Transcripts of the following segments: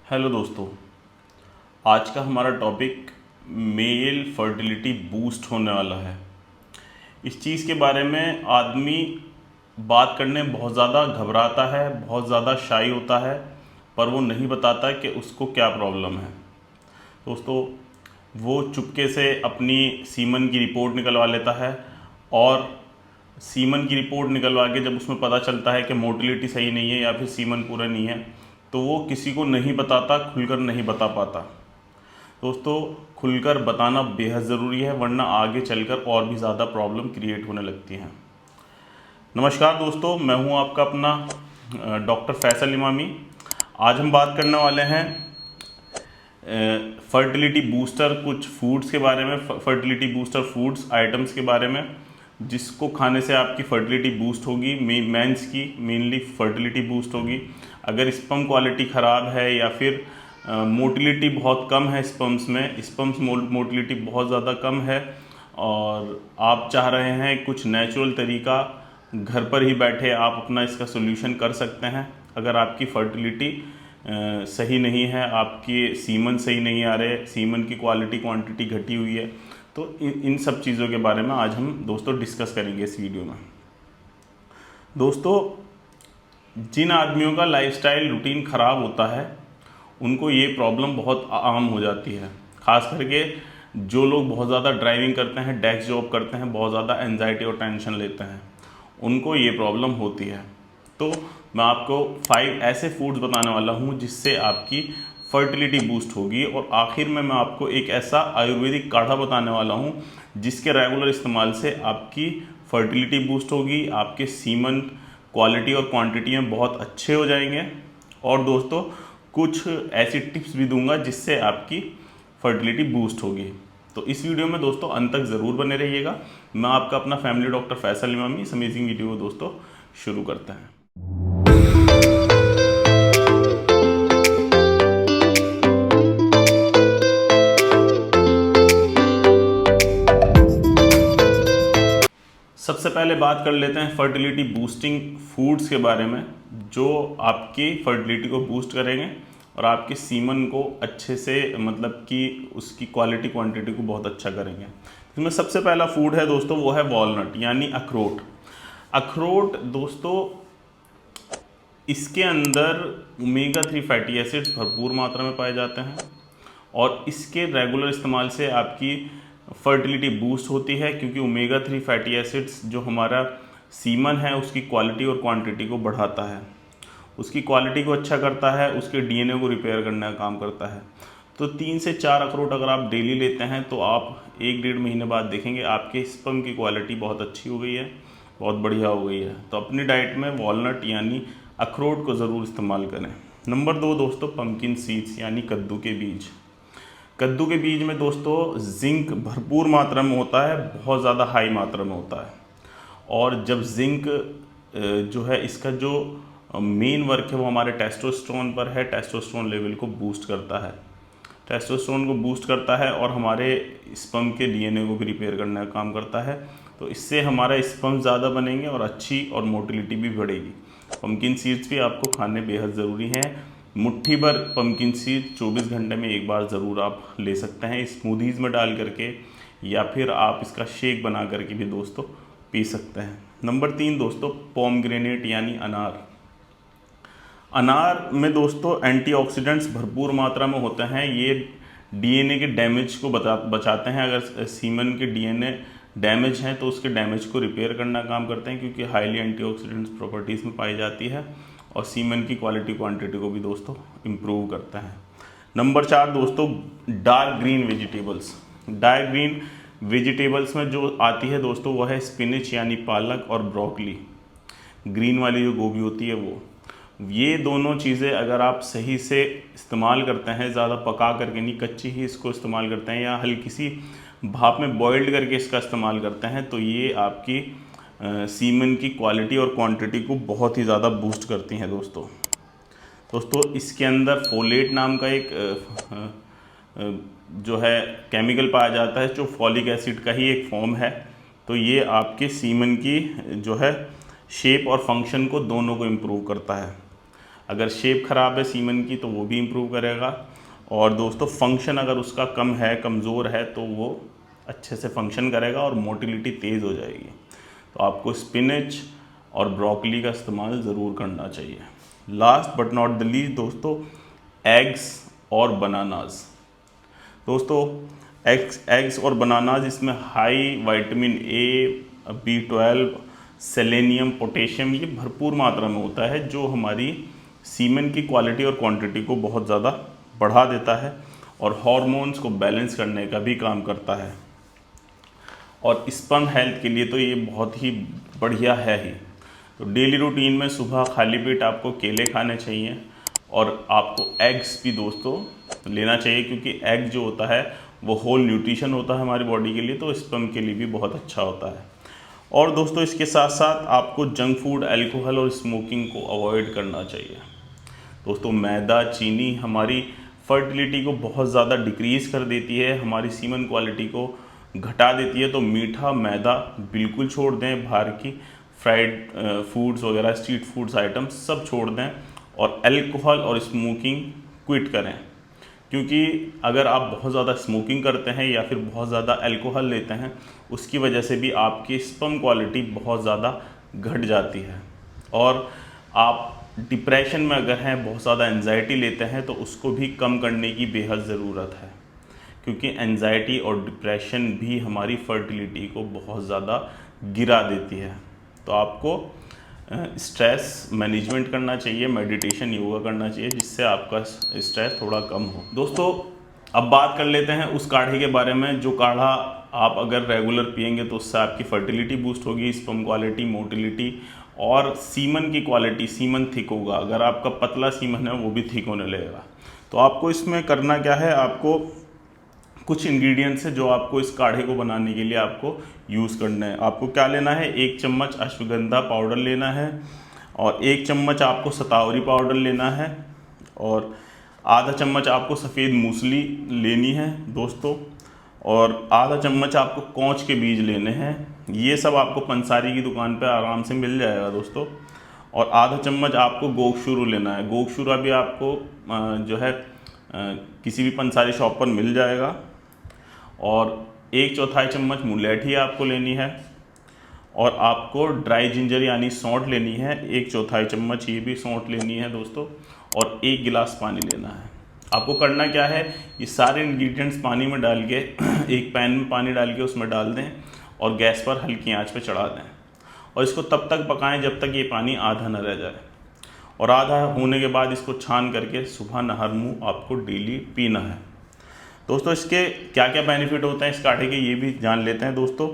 Hello दोस्तों, आज का हमारा टॉपिक मेल फर्टिलिटी बूस्ट होने वाला है। इस चीज़ के बारे में आदमी बात करने में बहुत ज़्यादा घबराता है, बहुत ज़्यादा शाई होता है, पर वो नहीं बताता कि उसको क्या प्रॉब्लम है। दोस्तों, वो चुपके से अपनी सीमन की रिपोर्ट निकलवा लेता है और सीमन की रिपोर्ट निकलवा के जब उसमें पता चलता है कि मोटिलिटी सही नहीं है या फिर सीमन पूरा नहीं है, तो वो किसी को नहीं बताता, खुलकर नहीं बता पाता। दोस्तों, खुलकर बताना बेहद ज़रूरी है, वरना आगे चलकर और भी ज़्यादा प्रॉब्लम क्रिएट होने लगती हैं। नमस्कार दोस्तों, मैं हूं आपका अपना डॉक्टर फैसल इमामी। आज हम बात करने वाले हैं फर्टिलिटी बूस्टर कुछ फूड्स के बारे में, फर्टिलिटी बूस्टर फूड्स आइटम्स के बारे में, जिसको खाने से आपकी फर्टिलिटी बूस्ट होगी। मेंस की मेनली फर्टिलिटी बूस्ट होगी। अगर स्पर्म क्वालिटी ख़राब है या फिर मोटिलिटी बहुत कम है, स्पर्म्स मोटिलिटी बहुत ज़्यादा कम है और आप चाह रहे हैं कुछ नेचुरल तरीका घर पर ही बैठे आप अपना इसका सोल्यूशन कर सकते हैं। अगर आपकी फर्टिलिटी सही नहीं है, आपके सीमन सही नहीं आ रहे, सीमन की क्वालिटी क्वांटिटी घटी हुई है, तो इन सब चीज़ों के बारे में आज हम दोस्तों डिस्कस करेंगे इस वीडियो में। दोस्तों, जिन आदमियों का लाइफस्टाइल रूटीन ख़राब होता है उनको ये प्रॉब्लम बहुत आम हो जाती है। ख़ास करके जो लोग बहुत ज़्यादा ड्राइविंग करते हैं, डेस्क जॉब करते हैं, बहुत ज़्यादा एंजाइटी और टेंशन लेते हैं, उनको ये प्रॉब्लम होती है। तो मैं आपको 5 ऐसे फूड्स बताने वाला हूँ जिससे आपकी फर्टिलिटी बूस्ट होगी। और आखिर में मैं आपको एक ऐसा आयुर्वेदिक काढ़ा बताने वाला हूँ जिसके रेगुलर इस्तेमाल से आपकी फर्टिलिटी बूस्ट होगी, आपके सीमन क्वालिटी और क्वांटिटी में बहुत अच्छे हो जाएंगे। और दोस्तों, कुछ ऐसी टिप्स भी दूंगा जिससे आपकी फर्टिलिटी बूस्ट होगी। तो इस वीडियो में दोस्तों अंत तक ज़रूर बने रहिएगा। मैं आपका अपना फैमिली डॉक्टर फैसल इमामी। इस अमेजिंग वीडियो को दोस्तों शुरू करते हैं। सबसे पहले बात कर लेते हैं फर्टिलिटी बूस्टिंग फूड्स के बारे में, जो आपकी फर्टिलिटी को बूस्ट करेंगे और आपके सीमन को अच्छे से, मतलब कि उसकी क्वालिटी क्वांटिटी को बहुत अच्छा करेंगे। इसमें सबसे पहला फूड है दोस्तों, वो है वॉलनट यानी अखरोट। अखरोट दोस्तों, इसके अंदर ओमेगा 3 फैटी एसिड्स भरपूर मात्रा में पाए जाते हैं और इसके रेगुलर इस्तेमाल से आपकी फर्टिलिटी बूस्ट होती है, क्योंकि ओमेगा 3 फैटी एसिड्स जो हमारा सीमन है उसकी क्वालिटी और क्वांटिटी को बढ़ाता है, उसकी क्वालिटी को अच्छा करता है, उसके डीएनए को रिपेयर करने का काम करता है। तो 3 से 4 अखरोट अगर आप डेली लेते हैं तो आप 1-1.5 महीने बाद देखेंगे आपके स्पर्म की क्वालिटी बहुत अच्छी हो गई है, बहुत बढ़िया हो गई है। तो अपनी डाइट में वॉलनट यानी अखरोट को ज़रूर इस्तेमाल करें। नंबर 2 दोस्तों, पम्पकिन सीड्स यानी कद्दू के बीज। कद्दू के बीज में दोस्तों जिंक भरपूर मात्रा में होता है, बहुत ज़्यादा हाई मात्रा में होता है। और जब जिंक जो है, इसका जो मेन वर्क है वो हमारे टेस्टोस्टेरोन पर है। टेस्टोस्टेरोन लेवल को बूस्ट करता है, टेस्टोस्टेरोन को बूस्ट करता है और हमारे स्पर्म के डीएनए को भी रिपेयर करने का काम करता है। तो इससे हमारा स्पर्म ज़्यादा बनेंगे और अच्छी और मोटिलिटी भी बढ़ेगी। पम्पकिन सीड्स भी आपको खाने बेहद ज़रूरी हैं। मुट्ठी भर पम्पकिन सीड 24 घंटे में एक बार ज़रूर आप ले सकते हैं, स्मूदीज़ में डाल करके, या फिर आप इसका शेक बना करके भी दोस्तों पी सकते हैं। नंबर 3 दोस्तों, पोमग्रेनेट यानी अनार। अनार में दोस्तों एंटीऑक्सीडेंट्स भरपूर मात्रा में होते हैं। ये डीएनए के डैमेज को बचाते हैं। अगर सीमन के डीएनए डैमेज हैं तो उसके डैमेज को रिपेयर करना काम करते हैं, क्योंकि हाईली एंटीऑक्सीडेंट्स प्रॉपर्टीज़ में पाई जाती है और सीमन की क्वालिटी क्वांटिटी को भी दोस्तों इम्प्रूव करता है। नंबर 4 दोस्तों, dark green vegetables. Dark green vegetables में जो आती है दोस्तों वो है स्पिनच यानी पालक और ब्रोकली। ग्रीन वाली जो गोभी होती है वो, ये दोनों चीज़ें अगर आप सही से इस्तेमाल करते हैं, ज़्यादा पका करके नहीं, कच्ची ही इसको इस्तेमाल करते हैं या हल्की सी भाप में बॉइल्ड करके इसका इस्तेमाल करते हैं, तो ये आपकी सीमन की क्वालिटी और क्वांटिटी को बहुत ही ज़्यादा बूस्ट करती हैं दोस्तों इसके अंदर फोलेट नाम का एक जो है केमिकल पाया जाता है, जो फॉलिक एसिड का ही एक फॉर्म है। तो ये आपके सीमन की जो है शेप और फंक्शन को दोनों को इम्प्रूव करता है। अगर शेप ख़राब है सीमन की तो वो भी इम्प्रूव करेगा। और दोस्तों फंक्शन अगर उसका कम है, कमज़ोर है, तो वो अच्छे से फंक्शन करेगा और मोटिलिटी तेज़ हो जाएगी। तो आपको स्पिनच और ब्रोकली का इस्तेमाल ज़रूर करना चाहिए। Last but not the least दोस्तों, एग्स और बनानास। दोस्तों एग्स और बनानास, इसमें high vitamin A, B12, selenium, potassium, ये भरपूर मात्रा में होता है, जो हमारी सीमेन की क्वालिटी और क्वांटिटी को बहुत ज़्यादा बढ़ा देता है और हार्मोन्स को बैलेंस करने का भी काम करता है। और स्पर्म हेल्थ के लिए तो ये बहुत ही बढ़िया है ही। तो डेली रूटीन में सुबह खाली पेट आपको केले खाने चाहिए और आपको एग्स भी दोस्तों लेना चाहिए, क्योंकि एग जो होता है वो होल न्यूट्रिशन होता है हमारी बॉडी के लिए, तो स्पर्म के लिए भी बहुत अच्छा होता है। और दोस्तों इसके साथ साथ आपको जंक फूड, अल्कोहल और स्मोकिंग को अवॉइड करना चाहिए। दोस्तों मैदा, चीनी हमारी फर्टिलिटी को बहुत ज़्यादा डिक्रीज़ कर देती है, हमारी सीमन क्वालिटी को घटा देती है। तो मीठा, मैदा बिल्कुल छोड़ दें, बाहर की फ्राइड फूड्स वगैरह, स्ट्रीट फूड्स आइटम सब छोड़ दें और अल्कोहल और स्मोकिंग क्विट करें। क्योंकि अगर आप बहुत ज़्यादा स्मोकिंग करते हैं या फिर बहुत ज़्यादा अल्कोहल लेते हैं, उसकी वजह से भी आपकी स्पर्म क्वालिटी बहुत ज़्यादा घट जाती है। और आप डिप्रेशन में अगर हैं, बहुत ज़्यादा एंजाइटी लेते हैं, तो उसको भी कम करने की बेहद ज़रूरत है, क्योंकि एंजाइटी और डिप्रेशन भी हमारी फर्टिलिटी को बहुत ज़्यादा गिरा देती है। तो आपको स्ट्रेस मैनेजमेंट करना चाहिए, मेडिटेशन, योगा करना चाहिए, जिससे आपका स्ट्रेस थोड़ा कम हो। दोस्तों अब बात कर लेते हैं उस काढ़े के बारे में, जो काढ़ा आप अगर रेगुलर पिएंगे तो उससे आपकी फर्टिलिटी बूस्ट होगी, स्पर्म क्वालिटी, मोटिलिटी और सीमन की क्वालिटी, सीमन थिक होगा। अगर आपका पतला सीमन है वो भी थिक होने लगेगा। तो आपको इसमें करना क्या है, आपको कुछ इंग्रेडिएंट्स है जो आपको इस काढ़े को बनाने के लिए आपको यूज़ करना है। आपको क्या लेना है, 1 चम्मच अश्वगंधा पाउडर लेना है और 1 चम्मच आपको शतावरी पाउडर लेना है और आधा चम्मच आपको सफ़ेद मूसली लेनी है दोस्तों, और आधा चम्मच आपको कौच के बीज लेने हैं। ये सब आपको पंसारी की दुकान पे आराम से मिल जाएगा दोस्तों। और आधा चम्मच आपको गोगशुरू लेना है। गोगशुरा भी आपको जो है किसी भी पंसारी शॉप पर मिल जाएगा। और 1/4 चम्मच मुलेठी आपको लेनी है और आपको ड्राई जिंजर यानी सौंठ लेनी है, 1/4 चम्मच ये भी सौंठ लेनी है दोस्तों, और 1 गिलास पानी लेना है। आपको करना क्या है, ये सारे इंग्रेडिएंट्स पानी में डाल के एक पैन में पानी डाल के उसमें डाल दें और गैस पर हल्की आंच पे चढ़ा दें और इसको तब तक पकाएं जब तक ये पानी आधा न रह जाए। और आधा होने के बाद इसको छान करके सुबह नहर मुँह आपको डेली पीना है। दोस्तों इसके क्या क्या बेनिफिट होते हैं इस काढ़े के, ये भी जान लेते हैं दोस्तों।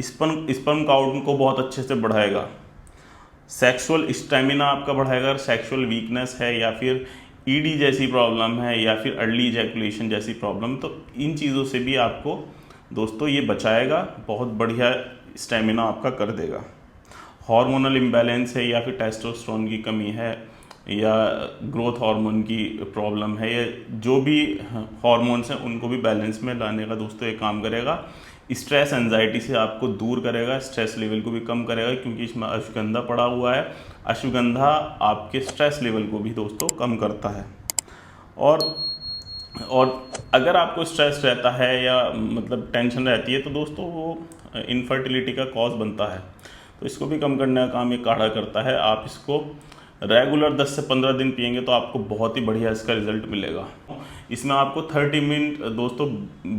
स्पर्म काउंट को बहुत अच्छे से बढ़ाएगा, सेक्सुअल स्टेमिना आपका बढ़ाएगा। अगर सेक्सुअल वीकनेस है या फिर ईडी जैसी प्रॉब्लम है या फिर अर्ली इजैकुलेशन जैसी प्रॉब्लम, तो इन चीज़ों से भी आपको दोस्तों ये बचाएगा, बहुत बढ़िया स्टेमिना आपका कर देगा। हार्मोनल इम्बैलेंस है या फिर टेस्टोस्टेरोन की कमी है या ग्रोथ हार्मोन की प्रॉब्लम है, या जो भी हार्मोन्स हैं उनको भी बैलेंस में लाने का दोस्तों ये काम करेगा। स्ट्रेस एंजाइटी से आपको दूर करेगा, स्ट्रेस लेवल को भी कम करेगा, क्योंकि इसमें अश्वगंधा पड़ा हुआ है। अश्वगंधा आपके स्ट्रेस लेवल को भी दोस्तों कम करता है। और अगर आपको स्ट्रेस रहता है या मतलब टेंशन रहती है तो दोस्तों वो इनफर्टिलिटी का कॉज बनता है, तो इसको भी कम करने का काम ये काढ़ा करता है। आप इसको रेगुलर 10 से 15 दिन पिएंगे तो आपको बहुत ही बढ़िया इसका रिजल्ट मिलेगा। इसमें आपको 30 मिनट दोस्तों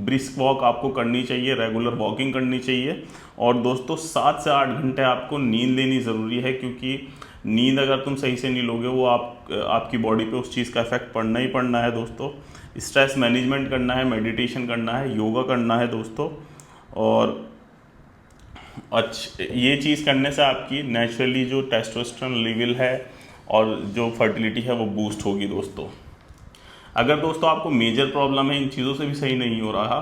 ब्रिस्क वॉक आपको करनी चाहिए, रेगुलर वॉकिंग करनी चाहिए। और दोस्तों 7 से 8 घंटे आपको नींद लेनी ज़रूरी है, क्योंकि नींद अगर तुम सही से नहीं लोगे वो आपकी बॉडी पे उस चीज़ का इफेक्ट पड़ना ही पड़ना है दोस्तों। स्ट्रेस मैनेजमेंट करना है, मेडिटेशन करना है, योगा करना है दोस्तों। और ये चीज़ करने से आपकी नेचुरली जो टेस्टोस्टेरोन लेवल है और जो फर्टिलिटी है वो बूस्ट होगी दोस्तों। अगर दोस्तों आपको मेजर प्रॉब्लम है, इन चीज़ों से भी सही नहीं हो रहा,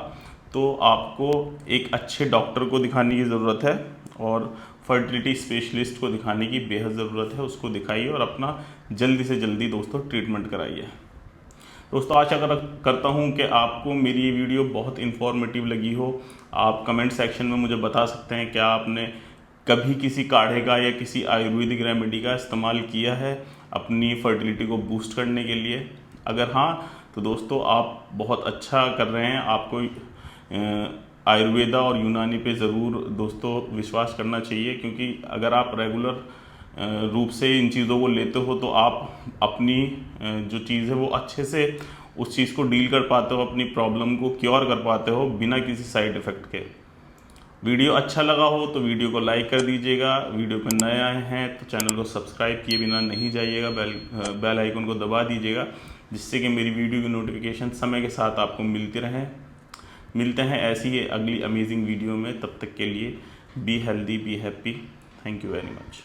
तो आपको एक अच्छे डॉक्टर को दिखाने की ज़रूरत है और फर्टिलिटी स्पेशलिस्ट को दिखाने की बेहद ज़रूरत है। उसको दिखाइए और अपना जल्दी से जल्दी दोस्तों ट्रीटमेंट कराइए। दोस्तों आशा करता हूँ कि आपको मेरी ये वीडियो बहुत इन्फॉर्मेटिव लगी हो। आप कमेंट सेक्शन में मुझे बता सकते हैं क्या आपने कभी किसी काढ़े का या किसी आयुर्वेदिक रेमेडी का इस्तेमाल किया है। अपनी फर्टिलिटी को बूस्ट करने के लिए? अगर हाँ तो दोस्तों आप बहुत अच्छा कर रहे हैं। आपको आयुर्वेदा और यूनानी पे ज़रूर दोस्तों विश्वास करना चाहिए, क्योंकि अगर आप रेगुलर रूप से इन चीज़ों को लेते हो तो आप अपनी जो चीज़ है वो अच्छे से उस चीज़ को डील कर पाते हो, अपनी प्रॉब्लम को क्योर कर पाते हो बिना किसी साइड इफ़ेक्ट के। वीडियो अच्छा लगा हो तो वीडियो को लाइक कर दीजिएगा। वीडियो पर नए आए हैं तो चैनल को सब्सक्राइब किए बिना नहीं जाइएगा, बेल आइकन को दबा दीजिएगा, जिससे कि मेरी वीडियो की नोटिफिकेशन समय के साथ आपको मिलती रहें। मिलते हैं ऐसी ही अगली अमेजिंग वीडियो में। तब तक के लिए be healthy, be happy. Thank you very much.